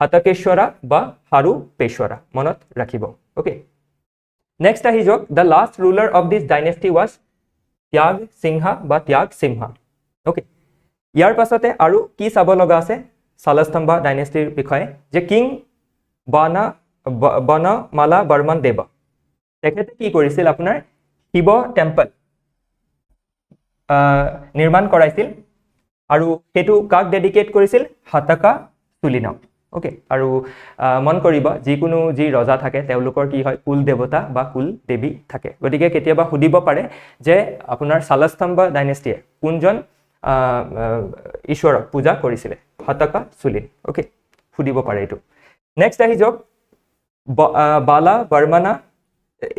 হতকেশ্বৰা বা হাৰুপেশ্বৰা মনত ৰাখিব ওকে নেক্সট আহি যাওক the last ruler of this dynasty was Tyagasimha বা ত্যাগ সিংহা ওকে ইয়াৰ পাছতে আৰু কি চাব লগা আছে শালস্তম্ভা ডাইনেষ্টিৰ বিষয়ে যে কিং বনমালা বৰ্মন দেৱা তেখেতে কি কৰিছিল আপোনাৰ শিৱ টেম্পল নিৰ্মাণ কৰাইছিল আৰু হেতু কাক ডেডিকেট কৰিছিল হাতকা চুলিনক ওকে আৰু মন কৰিব যিকোনো যি ৰজা থাকে তেওঁলোকৰ কি হয় কুল দেৱতা বা কুল দেৱী থাকে গতিকে কেতিয়াবা সুধিব পাৰে যে আপোনাৰ শালস্তম্ভা ডাইনেষ্টিয়ে কোনজন ঈশ্বৰক পূজা কৰিছিলে হতকা চুলিন ওকে সুধিব পাৰে এটো নেক্সট আহি যাওক বালা বৰ্মনা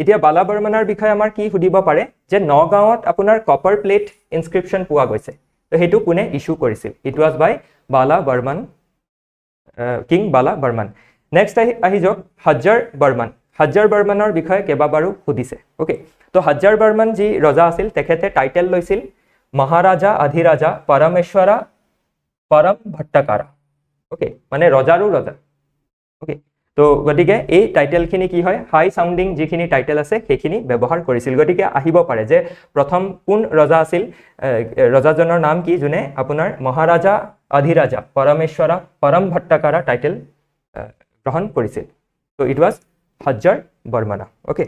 এতিয়া বালা বৰ্মনাৰ বিষয়ে আমাৰ কি সুধিব পাৰে যে নগাঁৱত আপোনাৰ কপাৰ প্লেট ইনস্ক্ৰিপশন পোৱা গৈছে তো হেতু কোনে ইস্যু কৰিছিল it was by Bala Varman king Bala Varman next আহি যাওক হজ্জাৰ বৰ্মনৰ বিষয়ে কেবাবাৰো সুধিছে ওকে তো হজ্জাৰ বৰ্মন যি ৰজা আছিল তেখেতে টাইটেল লৈছিল মহাৰাজা আধিৰাজা পৰমেশ্বৰা পৰম ভট্টাকাৰা ওকে মানে ৰজাৰো ৰজা ওকে তো গতিকে এই টাইটেলখিনি কি হয় হাই সাউন্ডিং যিখিনি টাইটেল আছে সেইখিনি ব্যৱহাৰ কৰিছিল গতিকে আহিব পাৰে যে প্ৰথম কোন ৰজা আছিল ৰজাজনৰ নাম কি যোনে আপোনাৰ মহাৰাজা আধিৰাজা পৰমেশ্বৰা পৰম ভট্টাকাৰা টাইটেল গ্ৰহণ কৰিছিল তো ইট ওয়াজ হজ্জাৰ বৰ্মনা ওকে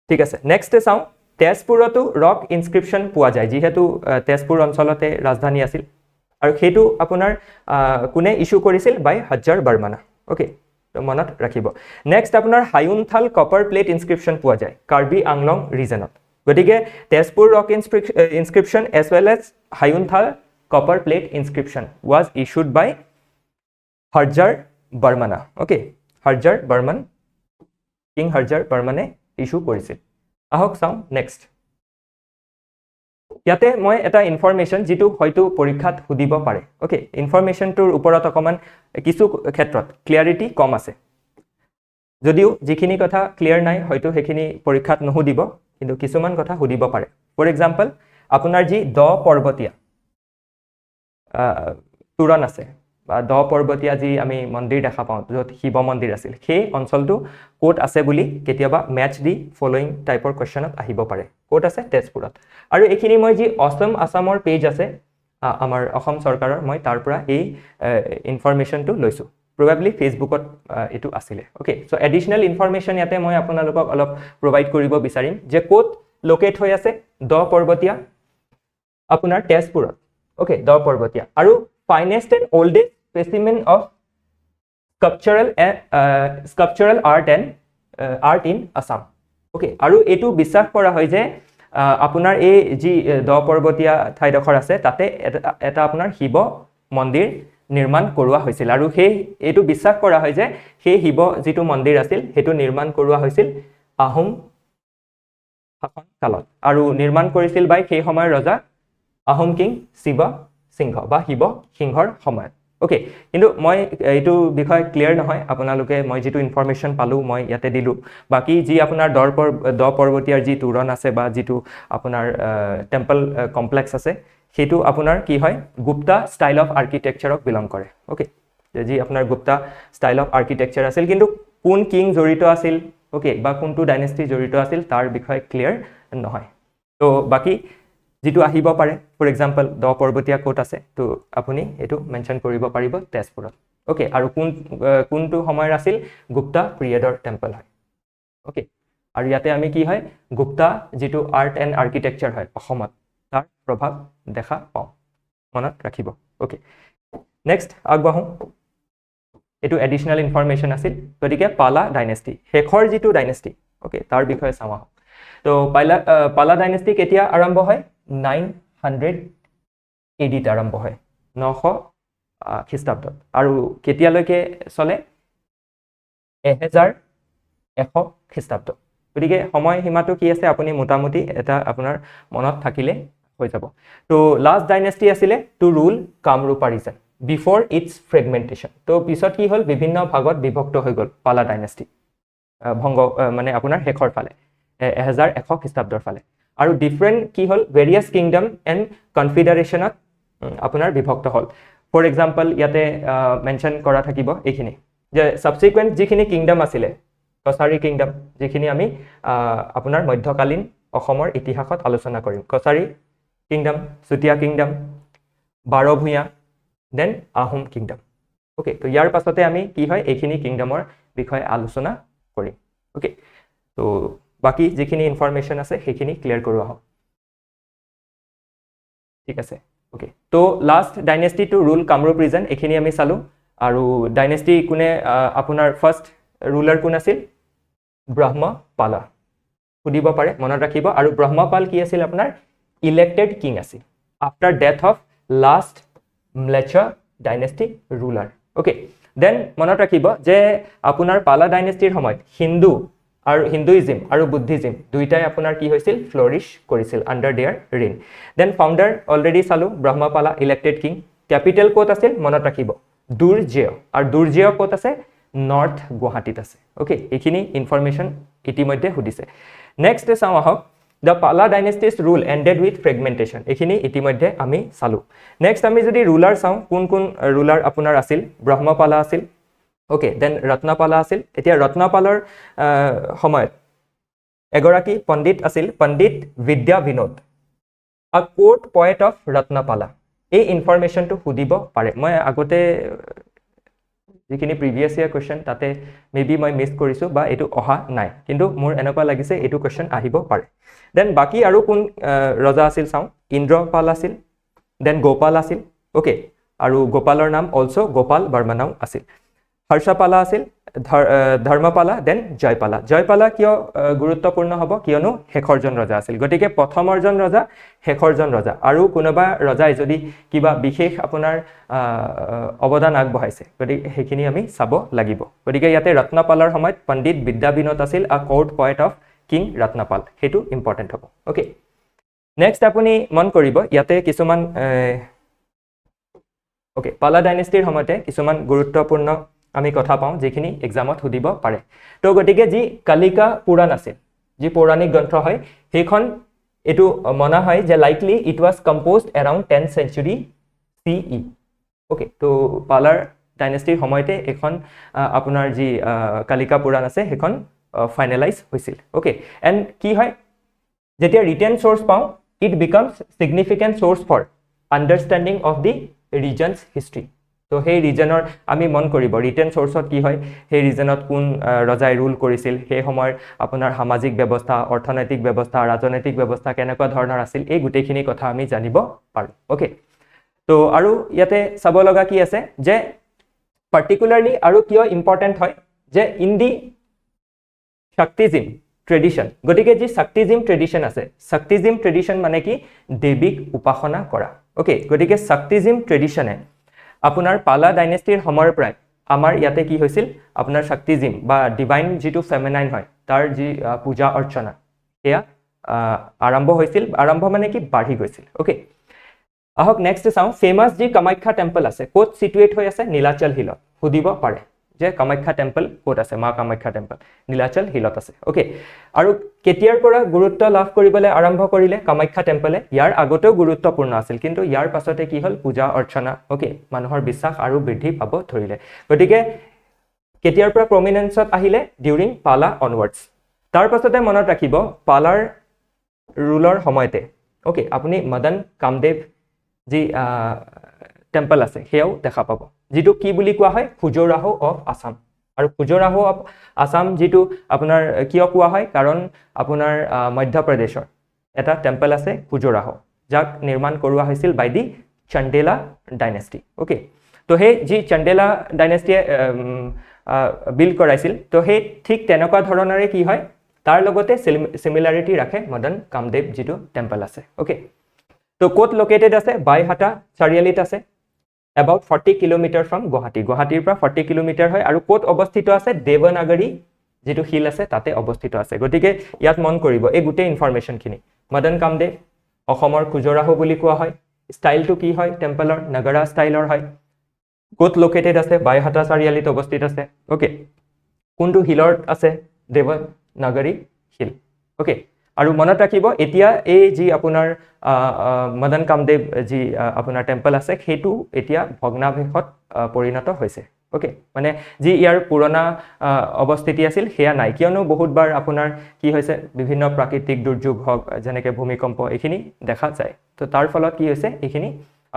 ঠিক আছে নেক্সট চাও তেজপুৰতো ৰক ইনস্ক্ৰিপশন পোৱা যায় যিহেতু তেজপুৰ অঞ্চলতে ৰাজধানী আছিল আৰু হেতু আপোনাৰ কোনে ইস্যু কৰিছিল বাই হজ্জাৰ বৰ্মনা ওকে তো মনত ৰাখিব নেক্সট আপোনাৰ হায়ুনথাল কপাৰ প্লেট ইনস্ক্ৰিপশন পোৱা যায় কাৰ্বি আংলং ৰিজনত গতিকে Tezpur rock inscription as well as Hayunthal copper plate inscription was issued by Harjjara Varmana okay Harjjara Varman king Harjjara বৰ্মনে ইস্যু কৰিছিল আহক চাও নেক্সট ইয়াতে মই এটা ইনফৰমেশন যেটো হয়তো পৰীক্ষাত সুধিব পাৰে ওকে ইনফৰমেশনটোৰ ওপৰত অকমান কিছু ক্ষেত্ৰত ক্লিয়াৰিটি কম আছে যদিও যিখিনি কথা ক্লিয়াৰ নাই হয়তো হেখিনি পৰীক্ষাত নহুদিব কিন্তু কিছুমান কথা সুধিব পাৰে ফৰ এক্সাম্পল আপোনাৰ যি দ পৰ্বতীয়া তুৰণ আছে বা দ পৰ্বতীয়া যি আমি মন্দিৰ দেখা পাওঁ য'ত শিৱ মন্দিৰ আছিল সেই অঞ্চলটো কোট আছে বুলি কেতিয়াবা ম্যাচ দি ফলোইং টাইপৰ কোৱেশ্চনত আহিব পাৰে কোট আছে তেজপুৰত আৰু এখিনি মই যি আসামৰ পেজ আছে আমাৰ অসম চৰকাৰৰ মই তাৰ পৰা এই ইনফৰমেশনটো লৈছো probably ফেসবুকত এটো আছিলে ওকে সো এডিশনাল ইনফৰমেশন ইয়াতে মই আপোনালোকক অলপ প্ৰভাইড কৰিব বিচাৰিম যে কোট লোকেট হৈ আছে দ পৰ্বতীয়া আপোনাৰ তেজপুৰত ওকে দ পৰ্বতীয়া আৰু finest and oldest specimen of sculptural art in Assam okay aru etu bisas kora hoy je আপোনাৰ এই যি দ পৰ্বতীয়া ঠাইডোখৰ আছে তাতে এটা আপোনাৰ শিৱ মন্দিৰ নিৰ্মাণ কৰোৱা হৈছিল আৰু এইটো বিশ্বাস কৰা হয় যে সেই শিৱ যিটো মন্দিৰ আছিল সেইটো নিৰ্মাণ কৰোৱা হৈছিল আহোম শাসন কালত আৰু নিৰ্মাণ কৰিছিল বাই সেই সময়ৰ ৰজা আহোম কিং শিৱ সিংহ বা শিৱ সিংহৰ সময়ত ওকে কিন্তু মই এইটো বিষয় ক্লিয়াৰ নহয় আপোনালোকে মই যেটো ইনফৰমেশন পালো মই ইয়াতে দিলো বাকি যি আপোনাৰ দ পৰ্বতীয়াৰ যি তোৰণ আছে বা যেটো আপোনাৰ টেম্পল কমপ্লেক্স আছে সেইটো আপোনাৰ কি হয় গুপ্তা ষ্টাইল অফ আৰ্কিটেকচাৰক বিলং কৰে ওকে যি আপোনাৰ গুপ্তা ষ্টাইল অফ আৰ্কিটেকচাৰ আছিল কিন্তু কোন কিং জড়িত আছিল ওকে বা কোনটো ডাইনেষ্টি জড়িত আছিল তাৰ বিষয় ক্লিয়াৰ নহয় তো বাকি যেটো আহিব পাৰে ফৰ এক্সাম্পল দ পৰ্বতীয়া কোট আছে তো আপুনি এটো মেনশন কৰিব পাৰিব তেজপুৰত ওকে আৰু কোনটো সময়ৰ আছিল গুপ্তা পিৰিয়ডৰ টেম্পল হয় ওকে আৰু ইয়াতে আমি কি হয় গুপ্তা যেটো আৰ্ট এণ্ড আৰ্কিটেকচাৰ হয় অসমত তাৰ প্ৰভাৱ দেখা পাওঁ মনত ৰাখিব ওকে নেক্সট আগবাঢ়ো এটো এডিশনাল ইনফৰমেশন আছিল গতিকে পালা ডাইনেষ্টি শেখৰ যেটো ডাইনেষ্টি ওকে তাৰ বিষয়ে চাওঁ তো পালা ডাইনেষ্টি কেতিয়া আৰম্ভ হয় 900 AD আৰম্ভ হয় 900 খ্ৰীষ্টাব্দত আৰু কেতিয়ালৈকে চলে 1100 খ্ৰীষ্টাব্দ গতিকে সময় সীমাটো কি আছে আপুনি মোটামুটি এটা আপোনাৰ মনত থাকিলে হৈ যাব তো লাষ্ট ডাইনেষ্টি আছিলে to rule Kamarupa region before its fragmentation তো পিছত কি হল বিভিন্ন ভাগত বিভক্ত হৈ গল পালা ডাইনেষ্টি ভংগ মানে আপোনাৰ শেখৰ ফালে 1100 খ্ৰীষ্টাব্দৰ ফালে আৰু ডিফাৰেন্ট কি হল ভেৰিয়াস কিংডম এণ্ড কনফেডাৰেশনত আপোনাৰ বিভক্ত হল ফৰ এক্সাম্পল ইয়াতে মেনশন কৰা থাকিব এইখিনি যে সাবসিকুৱেন্ট যিখিনি কিংডম আছিলে কছাৰী কিংডম যিখিনি আমি আপোনাৰ মধ্যকালীন অসমৰ ইতিহাসত আলোচনা কৰিম Kachari kingdom Chutia kingdom Barobhuyan then Ahom kingdom okay তো ইয়াৰ পাছতে আমি কি হয় এইখিনি কিংডমৰ বিষয়ে আলোচনা কৰিম ওকে তো বাকি যিখিনি ইনফৰমেশন আছে সেইখিনি ক্লিয়াৰ কৰোৱা হ'ব ঠিক আছে ওকে তো last dynasty to rule Kamarupa region এইখিনি আমি চালো আৰু ডাইনেষ্টি কোনে আপোনাৰ ফাৰ্ষ্ট ৰুলাৰ কোন আছিল ব্ৰহ্মপালা সুধিব পাৰে মনত ৰাখিব আৰু ব্ৰহ্মপাল কি আছিল আপোনাৰ ইলেক্টেড কিং আছিল after death of last Mlechchha dynasty ruler okay then মনত ৰাখিব যে আপোনাৰ পালা ডাইনেষ্টিৰ সময়ত হিন্দুইজম আৰু বুদ্ধিজম দুইটাই আপোনাৰ কি হৈছিল ফ্লৰিশ কৰিছিল under their reign then founder already চালো ব্ৰহ্মপালা ইলেক্টেড কিং ক্যাপিটেল কোট আছিল মনত ৰাখিব দুৰ্জেয় আৰু দুৰ্জেয় কোট আছে নৰ্থ গুৱাহাটীত আছে ওকে এইখিনি ইনফৰমেশন ইতিমধ্যে সুধিছে নেক্সট চাওঁ আহক The Pala dynasty's rule ended with fragmentation. এইখিনি ইতিমধ্যে আমি চালো নেক্সট আমি যদি ৰুলাৰ চাওঁ কোন ৰুলাৰ আপোনাৰ আছিল ব্ৰহ্মপালা আছিল ওকে দেন ৰত্নপালা আছিল এতিয়া ৰত্নপালৰ সময়ত এগৰাকী পণ্ডিত আছিল পণ্ডিত বিদ্যা বিনোদ আ কোৰ্ট পয়েট অফ ৰত্নপালা এই ইনফৰমেশনটো সুধিব পাৰে মই আগতে যিখিনি প্ৰিভিয়াস ইয়াৰ কোৱেশ্চন তাতে মেবি মই মিছ কৰিছো বা এটো অহা নাই কিন্তু মোৰ এনেকুৱা লাগিছে এটো কোৱেশ্চন আহিব পাৰে দেন বাকি আৰু কোন ৰজা আছিল চাওঁ ইন্দ্ৰপাল আছিল দেন গোপাল আছিল ওকে আৰু গোপালৰ নাম অলসো গোপাল বৰ্মনাও আছিল হৰ্ষপালা আছিল ধৰ্মপালা দেন জয়পালা কিয় গুৰুত্বপূৰ্ণ হ'ব কিয়নো শেখৰজন ৰজা আছিল গতিকে প্ৰথমৰজন ৰজা শেখৰজন ৰজা আৰু কোনোবা ৰজাই যদি কিবা বিশেষ আপোনাৰ অৱদান আগবঢ়াইছে গতিকে সেইখিনি আমি চাব লাগিব গতিকে ইয়াতে ৰত্নপালৰ সময়ত পণ্ডিত বিদ্যা বিনোদ আছিল আ court poet of king Ratnapal হেতু ইম্পৰ্টেন্ট হ'ব ওকে নেক্সট আপুনি মন কৰিব ইয়াতে কিছুমান ওকে পালা ডাইনেষ্টিৰ সময়তে কিছুমান গুৰুত্বপূৰ্ণ আমি কথা পাওঁ যিখিনি এক্সামত সুধিব পাৰে তো গতিকে যি কালিকা পুৰাণ আছে যি পৌৰাণিক গ্ৰন্থ হয় সেইখন এটো মনা হয় যে likely it was composed around 10th century CE okay তো পালাৰ ডাইনেষ্টিৰ সময়তে এখন আপোনাৰ যি কালিকা পুৰাণ আছে সেইখন ফাইনালাইজ হৈছিল ওকে এণ্ড কি হয় যেতিয়া ৰিটেন সোৰ্স পাওঁ it becomes significant source for understanding of the regions history তো সেই ৰিজনৰ আমি মন কৰিব ৰিটেন সোৰ্সত কি হয় সেই ৰিজনত কোন ৰজাই ৰুল কৰিছিল সেই সময়ৰ আপোনাৰ সামাজিক ব্যৱস্থা অৰ্থনৈতিক ব্যৱস্থা ৰাজনৈতিক ব্যৱস্থা কেনেকুৱা ধৰণৰ আছিল এই গুটেইখিনি কথা আমি জানিব পাৰো ওকে তো আৰু ইয়াতে চাব লগা কি আছে যে পাৰ্টিকুলাৰলি আৰু কিয় ইম্পৰ্টেন্ট হয় যে ইন দি শক্তিজিম ট্ৰেডিশ্যন গতিকে যি শক্তিজিম ট্ৰেডিশ্যন আছে শক্তিজিম ট্ৰেডিশ্যন মানে কি দেৱীক উপাসনা কৰা ওকে গতিকে শক্তিজিম ট্ৰেডিশ্যনে আপোনাৰ পালা ডাইনেষ্টিৰ সময়ৰ পৰাই আমাৰ ইয়াতে কি হৈছিল আপোনাৰ শক্তিজিম বা ডিভাইন যিটো ফেমিনাইন হয় তাৰ যি পূজা অৰ্চনা এয়া আৰম্ভ হৈছিল আৰম্ভ মানে কি বাঢ়ি গৈছিল ওকে আহক নেক্সট চাওঁ ফেমাছ যি কামাখ্যা টেম্পল আছে ক'ত সিটুৱেট হৈ আছে নীলাচল হিলত সুধিব পাৰে যে কামাখ্যা টেম্পল ক'ত আছে মা কামাখ্যা টেম্পল নীলাচল হিলত আছে ওকে আৰু কেতিয়াৰ পৰা গুৰুত্ব লাভ কৰিবলৈ আৰম্ভ কৰিলে কামাখ্যা টেম্পলে ইয়াৰ আগতেও গুৰুত্বপূৰ্ণ আছিল কিন্তু ইয়াৰ পাছতে কি হ'ল পূজা অৰ্চনা ওকে মানুহৰ বিশ্বাস আৰু বৃদ্ধি পাব ধৰিলে গতিকে কেতিয়াৰ পৰা প্ৰমিনেন্সত আহিলে ডিউৰিং পালা অনৱাৰ্ডছ তাৰ পাছতে মনত ৰাখিব পালাৰ ৰুলৰ সময়তে ওকে আপুনি মদন কামদেৱ যি টেম্পল আছে সেয়াও দেখা পাব যিটো কি বুলি কোৱা হয় খুজোৰাহো অফ আসাম আৰু খুজোৰাহো অফ আসাম যিটো আপোনাৰ কিয় কোৱা হয় কাৰণ আপোনাৰ মধ্যপ্ৰদেশৰ এটা টেম্পল আছে খুজোৰাহো যাক নিৰ্মাণ কৰোৱা হৈছিল বাই দি চণ্ডেলা ডাইনেষ্টি ওকে তো সেই যি চণ্ডেলা ডাইনেষ্টিয়ে বিল্ড কৰাইছিল তো সেই ঠিক তেনেকুৱা ধৰণৰে কি হয় তাৰ লগতে সিমিলাৰিটি ৰাখে মদন কামদেৱ যিটো টেম্পল আছে ওকে তো ক'ত লোকেটেড আছে বাইহাটা চাৰিআলিত আছে about 40 কিলোমিটাৰ ফ্ৰম গুৱাহাটীৰ পৰা 40 কিলোমিটাৰ হয় আৰু ক'ত অৱস্থিত আছে দেৱনাগৰী যেটো হিল আছে তাতে অৱস্থিত আছে গতিকে ইয়াত মন কৰিব এই গুটে ইনফৰমেশনখিনি মদন কামদেৱ অসমৰ খুজোৰাহো বুলি কোৱা হয় ষ্টাইলটো কি হয় টেম্পলৰ নগৰা ষ্টাইলৰ হয় ক'ত লোকেটেড আছে বাইহাটা চাৰিআলিত অৱস্থিত আছে ওকে কোনটো হিলত আছে দেৱনাগৰী হিল ওকে আৰু মনত ৰাখিব এতিয়া এই যি আপোনাৰ মদন কামদেৱ যি আপোনাৰ টেম্পল আছে সেইটো এতিয়া ভগ্নাৱশেষত পৰিণত হৈছে ওকে মানে যি ইয়াৰ পুৰণা অৱস্থিতি আছিল সেয়া নাই কিয়নো বহুতবাৰ আপোনাৰ কি হৈছে বিভিন্ন প্ৰাকৃতিক দুৰ্যোগ হওক যেনেকৈ ভূমিকম্প এইখিনি দেখা যায় তো তাৰ ফলত কি হৈছে এইখিনি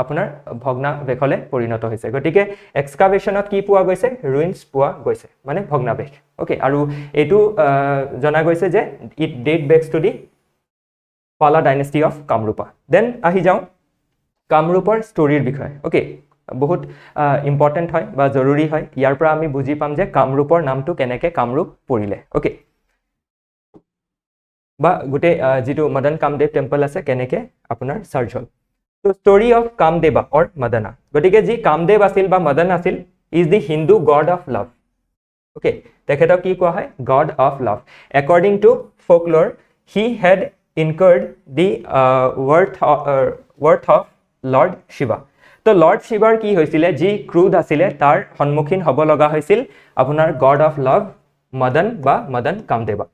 আপোনাৰ ভগ্নাৱশেষলৈ পৰিণত হৈছে গতিকে এক্সকাভেশ্যনত কি পোৱা গৈছে ৰুইনছ পোৱা গৈছে মানে ভগ্নাৱশেষ ওকে আৰু এইটো জনা গৈছে যে it dates back to the Pala dynasty of Kamrupa then আহি যাওঁ কামৰূপৰ ষ্টৰীৰ বিষয়ে ওকে বহুত ইম্পৰ্টেণ্ট হয় বা জৰুৰী হয় ইয়াৰ পৰা আমি বুজি পাম যে কামৰূপৰ নামটো কেনেকৈ কামৰূপ পৰিলে ওকে বা গোটেই যিটো মদন কামদেৱ টেম্পল আছে কেনেকৈ আপোনাৰ চাৰ্চ হ'ল তো story of Kamadeva or Madana গতিকে যি কামদেৱ আছিল বা মদন আছিল is the Hindu god of love okay তেখেতক কি কোৱা হয় god of love according to folklore he had incurred the wrath of lord Shiva তো লৰ্ড শিৱাৰ কি হৈছিলে যি ক্ৰোধ আছিলে তাৰ সন্মুখীন হ'ব লগা হৈছিল আপোনাৰ গড অফ লাভ মদন বা মদন কামদেৱা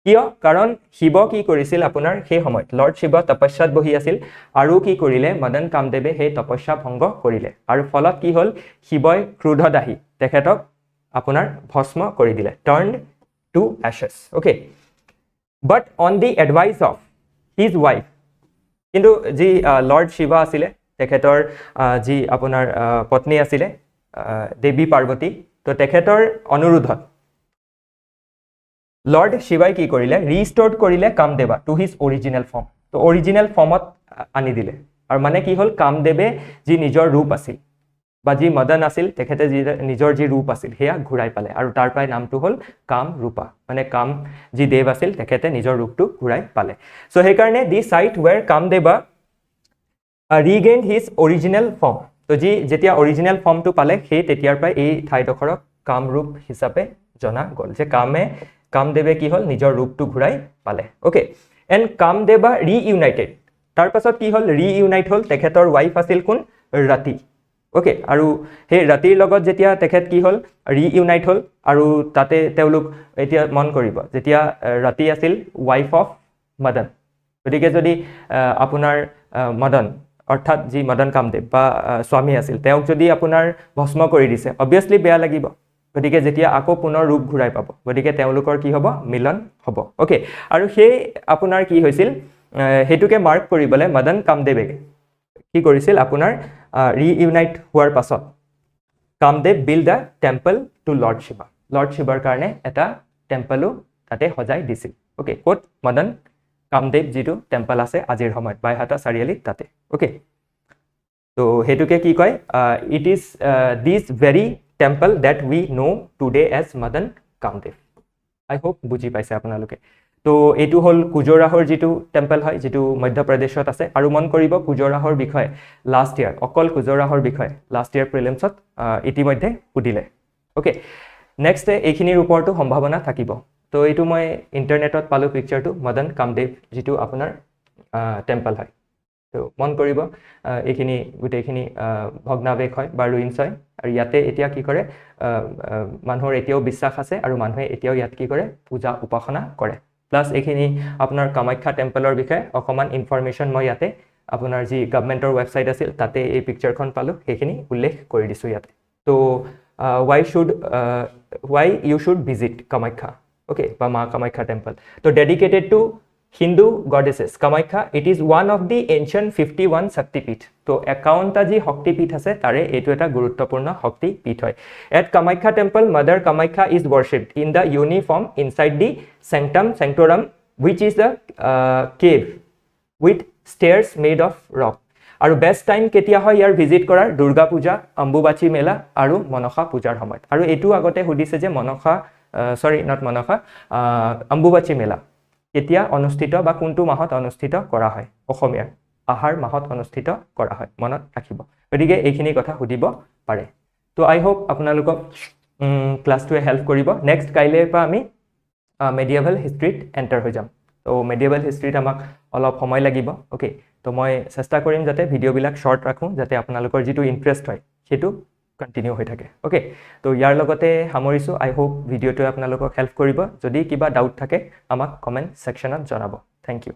কিয় কাৰণ শিৱ কি কৰিছিল আপোনাৰ সেই সময়ত লৰ্ড শিৱ তপস্যাত বহি আছিল আৰু কি কৰিলে মদন কামদেৱে সেই তপস্যা ভংগ কৰিলে আৰু ফলত কি হ'ল শিৱই ক্ৰোধত আহি তেখেতক আপোনাৰ ভস্ম কৰি দিলে turned to ashes okay but on the advice of his wife কিন্তু যি লৰ্ড শিৱা আছিলে তেখেতৰ যি আপোনাৰ পত্নী আছিলে দেৱী পাৰ্বতী তো তেখেতৰ অনুৰোধত লৰ্ড শিৱাই কি কৰিলে ৰিষ্টৰ্ড কৰিলে কামদেৱা টু হিজ অৰিজিনেল ফৰ্ম তো অৰিজিনেল ফৰ্মত আনি দিলে আৰু মানে কি হ'ল কামদেৱে যি নিজৰ ৰূপ আছিল বা যি মদন আছিল তেখেতে যি নিজৰ যি ৰূপ আছিল সেয়া ঘূৰাই পালে আৰু তাৰ পৰাই নামটো হ'ল কামৰূপা মানে কাম যি দেৱ আছিল তেখেতে নিজৰ ৰূপটো ঘূৰাই পালে চ' সেইকাৰণে দি চাইট ৱেৰ কামদেৱা ৰিগেইনড হিজ অৰিজিনেল ফৰ্ম তো যি যেতিয়া অৰিজিনেল ফৰ্মটো পালে সেই তেতিয়াৰ পৰাই এই ঠাইডোখৰক কামৰূপ হিচাপে জনা গ'ল যে কামদেৱে কি হ'ল নিজৰ ৰূপটো ঘূৰাই পালে ওকে এণ্ড কামদেৱা ৰিইউনাইটেড তাৰ পাছত কি হ'ল ৰিইউনাইট হ'ল তেখেতৰ ৱাইফ আছিল কোন ৰাতি ওকে আৰু সেই ৰাতিৰ লগত যেতিয়া তেখেত কি হ'ল ৰিইউনাইট হ'ল আৰু তাতে তেওঁলোক এতিয়া মন কৰিব যেতিয়া ৰাতি আছিল ৱাইফ অফ মদন গতিকে যদি আপোনাৰ মদন অৰ্থাৎ যি মদন কামদেৱ বা স্বামী আছিল তেওঁক যদি আপোনাৰ ভস্ম কৰি দিছে অবভিয়াছলি বেয়া লাগিব গতিকে যেতিয়া আকৌ পুনৰ ৰূপ ঘূৰাই পাব গতিকে তেওঁলোকৰ কি হ'ব মিলন হ'ব ওকে আৰু সেই আপোনাৰ কি হৈছিল হেতুকে মাৰ্ক কৰিবলৈ মদন কামদেৱে কি কৰিছিল আপোনাৰ ৰিইউনাইট হোৱাৰ পাছত Kamadev build a temple to lord Shiva lord শিৱাৰ কাৰণে এটা টেম্পলো তাতে সজাই দিছিল ওকে ক'ত মদন কামদেৱ যিটো টেম্পল আছে আজিৰ সময়ত বাইহাটা চাৰিআলিত তাতে ওকে তো হেতুকে কি কয় it is this very temple that we know today as Madan Kamdev I hope বুজি পাইছে আপোনালোকে তো এইটো হ'ল কুজোৰাহৰ যিটো টেম্পল হয় যিটো মধ্যপ্ৰদেশত আছে আৰু মন কৰিব কুজোৰাহৰ বিষয়ে লাষ্ট ইয়াৰ অকল কুজোৰাহৰ বিষয়ে লাষ্ট ইয়াৰ প্ৰিলিমছত ইতিমধ্যে সুধিলে ওকে নেক্সট এইখিনিৰ ওপৰতো সম্ভাৱনা থাকিব তো এইটো মই ইণ্টাৰনেটত পালোঁ পিকচাৰটো মদন কামদেৱ যিটো আপোনাৰ টেম্পল হয় তো মন কৰিব এইখিনি গোটেইখিনি ভগ্নাৱেশ হয় বা ৰুইনছ হয় আৰু ইয়াতে এতিয়া কি কৰে মানুহৰ এতিয়াও বিশ্বাস আছে আৰু মানুহে এতিয়াও ইয়াত কি কৰে পূজা উপাসনা কৰে প্লাছ এইখিনি আপোনাৰ কামাখ্যা টেম্পলৰ বিষয়ে অকণমান ইনফৰমেশ্যন মই ইয়াতে আপোনাৰ যি গভৰ্ণমেণ্টৰ ৱেবছাইট আছিল তাতে এই পিকচাৰখন পালোঁ সেইখিনি উল্লেখ কৰি দিছোঁ ইয়াতে তো why you should visit Kamakhya okay বা মা কামাখ্যা টেম্পল তো dedicated to Hindu goddesses Kamakhya it is one of the ancient 51 Shaktipith তো 51টা যি শক্তিপীঠ আছে তাৰে এইটো এটা গুৰুত্বপূৰ্ণ শক্তিপীঠ হয় at Kamakhya temple mother Kamakhya is worshipped in the uniform inside the sanctorum which is the cave with stairs made of rock আৰু best time কেতিয়া হয় ইয়াৰ ভিজিট কৰাৰ দুৰ্গা পূজা অম্বুবাচী মেলা আৰু মনসা পূজাৰ সময়ত আৰু এইটো আগতে সুধিছে যে মনসা নট মনসা অম্বুবাচী মেলা কেতিয়া অনুষ্ঠিত বা কোনটো মাহত অনুষ্ঠিত কৰা হয় অসমীয়াৰ আহাৰ মাহত অনুষ্ঠিত কৰা হয় মনত ৰাখিব গতিকে এইখিনি কথা সুধিব পাৰে তো আই হোপ আপোনালোকক ক্লাছটোৱে হেল্প কৰিব নেক্সট কাইলৈৰ পৰা আমি মেডিয়েভেল হিষ্ট্ৰীত এণ্টাৰ হৈ যাম তো মেডিয়েভেল হিষ্ট্ৰীত আমাক অলপ সময় লাগিব ওকে তো মই চেষ্টা কৰিম যাতে ভিডিঅ'বিলাক শ্বৰ্ট ৰাখোঁ যাতে আপোনালোকৰ যিটো ইণ্টাৰেষ্ট হয় সেইটো কণ্টিনিউ হৈ থাকে ওকে তো ইয়াৰ লগতে সামৰিছোঁ আই হোপ ভিডিঅ'টোৱে আপোনালোকক হেল্প কৰিব যদি কিবা ডাউট থাকে আমাক কমেণ্ট ছেকশ্যনত জনাব থেংক ইউ